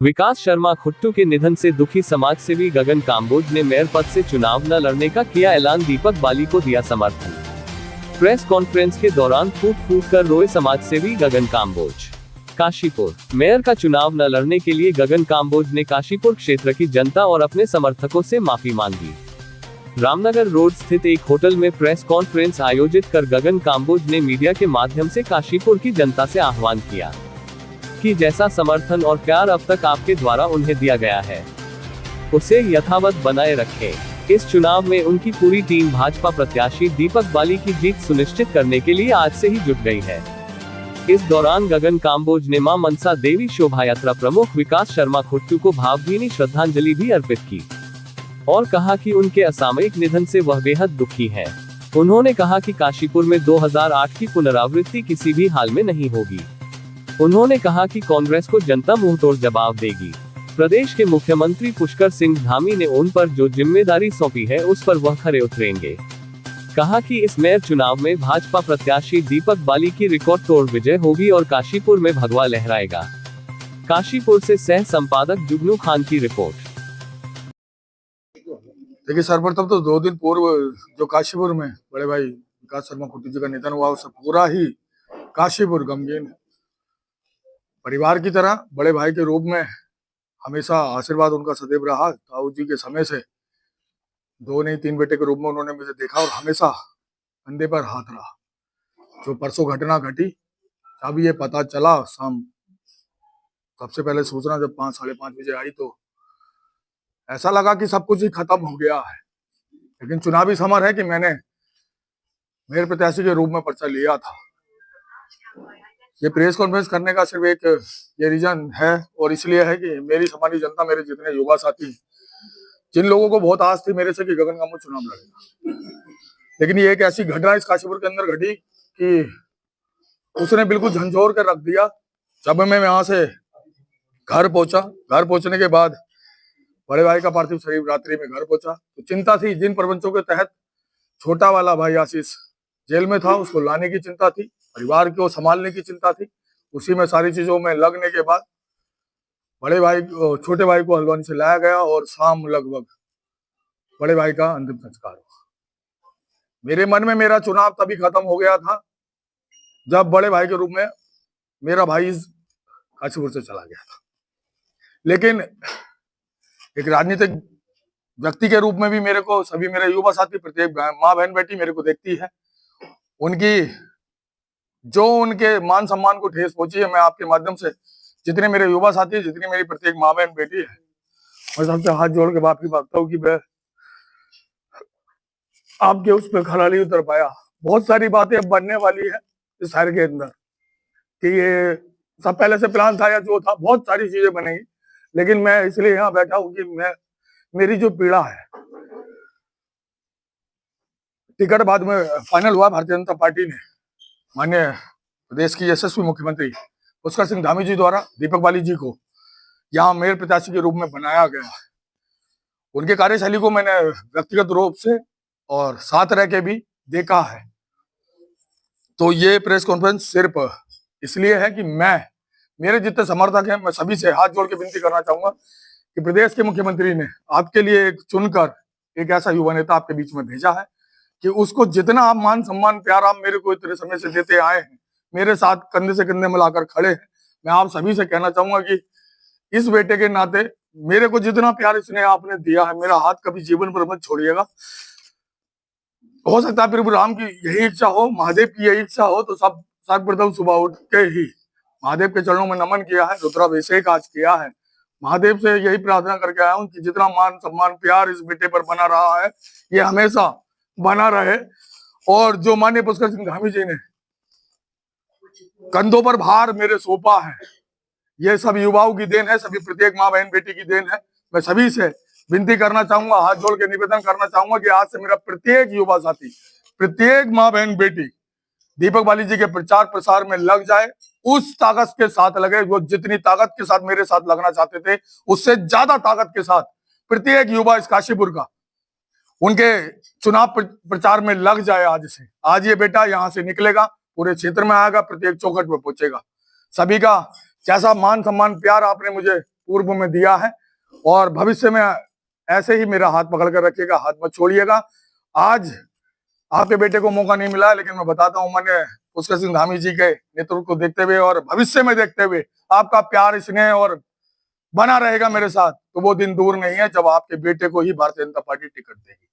विकास शर्मा खुट्टू के निधन से दुखी समाजसेवी गगन काम्बोज ने मेयर पद से चुनाव न लड़ने का किया ऐलान, दीपक बाली को दिया समर्थन। प्रेस कॉन्फ्रेंस के दौरान फूट फूट कर रोए समाजसेवी गगन काम्बोज। काशीपुर मेयर का चुनाव न लड़ने के लिए गगन काम्बोज ने काशीपुर क्षेत्र की जनता और अपने समर्थकों से माफी मांगी। रामनगर रोड स्थित एक होटल में प्रेस कॉन्फ्रेंस आयोजित कर गगन काम्बोज ने मीडिया के माध्यम से काशीपुर की जनता से आह्वान किया कि जैसा समर्थन और प्यार अब तक आपके द्वारा उन्हें दिया गया है, उसे यथावत बनाए रखें। इस चुनाव में उनकी पूरी टीम भाजपा प्रत्याशी दीपक बाली की जीत सुनिश्चित करने के लिए आज से ही जुट गई है। इस दौरान गगन काम्बोज ने मां मनसा देवी शोभायात्रा प्रमुख विकास शर्मा खुट्टू को भावभीनी श्रद्धांजलि भी अर्पित की और कहा कि उनके असामयिक निधन से वह बेहद दुखी हैं। उन्होंने कहा कि काशीपुर में 2008 की पुनरावृत्ति किसी भी हाल में नहीं होगी। उन्होंने कहा कि कांग्रेस को जनता मुंहतोड़ जवाब देगी। प्रदेश के मुख्यमंत्री पुष्कर सिंह धामी ने उन पर जो जिम्मेदारी सौंपी है उस पर वह खरे उतरेंगे। कहा कि इस मेयर चुनाव में भाजपा प्रत्याशी दीपक बाली की रिकॉर्ड तोड़ विजय होगी और काशीपुर में भगवा लहराएगा। काशीपुर से सह संपादक जुगनू खान की रिपोर्ट। देखिए, सर्वप्रथम तो 2 दिन पूर्व जो काशीपुर में बड़े भाई विकास शर्मा खुट्टू जी का निधन हुआ, उससे पूरा ही काशीपुर गमगीन है। परिवार की तरह बड़े भाई के रूप में हमेशा आशीर्वाद उनका सदैव रहा। ताऊ जी के समय से 2 नहीं 3 बेटे के रूप में उन्होंने मुझे देखा और हमेशा कंधे पर हाथ रहा। जो परसों घटना घटी, जब ये पता चला शाम, सबसे पहले सूचना जब 5 साढ़े 5 बजे आई तो ऐसा लगा कि सब कुछ ही खत्म हो गया है। लेकिन चुनावी समर है कि मैंने मेयर प्रत्याशी के रूप में पर्चा लिया था। ये प्रेस कॉन्फ्रेंस करने का सिर्फ एक ये रीजन है और इसलिए है कि मेरी समानी जनता, मेरे जितने युवा साथी, जिन लोगों को बहुत आस थी मेरे से कि गगन काम्बोज चुनाव लड़ेगा, लेकिन ये एक ऐसी घटना इस काशीपुर के अंदर घटी कि उसने बिल्कुल झंझोर कर रख दिया। जब मैं वहां से घर पहुंचने के बाद बड़े भाई का पार्थिव शरीर रात्रि में घर पहुंचा तो चिंता थी। जिन प्रपंचों के तहत छोटा वाला भाई आशीष जेल में था, उसको लाने की चिंता थी, परिवार को संभालने की चिंता थी। उसी में सारी चीजों में लगने के बाद छोटे भाई को हल्द्वानी से लाया गया और शाम लगभग बड़े भाई का अंतिम संस्कार हुआ। मेरे मन में मेरा चुनाव तभी खत्म हो गया था जब बड़े भाई के रूप में मेरा भाई काशीपुर से चला गया था। लेकिन एक राजनीतिक व्यक्ति के रूप में भी मेरे को सभी मेरे युवा साथी, प्रत्येक माँ बहन बेटी मेरे को देखती है। उनके मान सम्मान को ठेस पहुंची है। मैं आपके माध्यम से जितने मेरे युवा साथी, जितनी मेरी प्रत्येक माँ बहन बेटी है, मैं सबसे हाथ जोड़ के माफी मांगता हूँ कि मैं आपके उस पर खरा नहीं उतर पाया। बहुत सारी बातें अब बनने वाली है इस शहर के अंदर कि ये सब पहले से प्लान था या जो था, बहुत सारी चीजें बनेंगी। लेकिन मैं इसलिए यहाँ बैठा हूँ कि मेरी जो पीड़ा है, टिकट बाद में फाइनल हुआ। भारतीय जनता पार्टी ने माननीय प्रदेश की यशस्वी मुख्यमंत्री पुष्कर सिंह धामी जी द्वारा दीपक बाली जी को यहाँ मेयर प्रत्याशी के रूप में बनाया गया है। उनके कार्यशैली को मैंने व्यक्तिगत रूप से और साथ रह के भी देखा है। तो ये प्रेस कॉन्फ्रेंस सिर्फ इसलिए है कि मेरे जितने समर्थक हैं, मैं सभी से हाथ जोड़ के विनती करना चाहूंगा कि प्रदेश के मुख्यमंत्री ने आपके लिए चुनकर एक ऐसा युवा नेता आपके बीच में भेजा है कि उसको जितना आप मान सम्मान प्यार आप मेरे को इतने समय से देते आए हैं, मेरे साथ कंधे से कंधे मिलाकर खड़े हैं, मैं आप सभी से कहना चाहूंगा कि इस बेटे के नाते मेरे को जितना प्यार इसने आपने दिया है, मेरा हाथ कभी जीवन पर मत छोड़िएगा। हो सकता है प्रभु राम की यही इच्छा हो, महादेव की यही इच्छा हो तो सब सर्वप्रथम सुबह उठ के ही महादेव के चरणों में नमन किया है, रुद्राभिषेक आज किया है। महादेव से यही प्रार्थना करके आया हूँ कि जितना मान सम्मान प्यार इस बेटे पर बना रहा है, ये हमेशा बना रहे। और जो माननीय पुष्कर सिंह धामी जी ने कंधों पर भार मेरे सौंपा है, ये सब युवाओं की देन है, सभी प्रत्येक माँ बहन बेटी की देन है। मैं सभी से विनती करना चाहूंगा, हाथ जोड़ के निवेदन करना चाहूंगा कि आज से मेरा प्रत्येक युवा साथी, प्रत्येक माँ बहन बेटी दीपक बाली जी के प्रचार प्रसार में लग जाए, उस ताकत के साथ लगे। वो जितनी ताकत के साथ मेरे साथ लगना चाहते थे, उससे ज्यादा ताकत के साथ प्रत्येक युवा इस काशीपुर का उनके चुनाव प्रचार में लग जाए। आज ये बेटा यहाँ से निकलेगा, पूरे क्षेत्र में आएगा, प्रत्येक चौखट में पहुंचेगा। सभी का जैसा मान सम्मान प्यार आपने मुझे पूर्व में दिया है और भविष्य में ऐसे ही मेरा हाथ पकड़ कर रखिएगा, हाथ मत छोड़िएगा। आज आपके बेटे को मौका नहीं मिला, लेकिन मैं बताता हूं, मैंने पुष्कर सिंह धामी जी के नेतृत्व को देखते हुए और भविष्य में देखते हुए आपका प्यार, स्नेह और बना रहेगा मेरे साथ, तो वो दिन दूर नहीं है जब आपके बेटे को ही भारतीय जनता पार्टी टिकट देगी।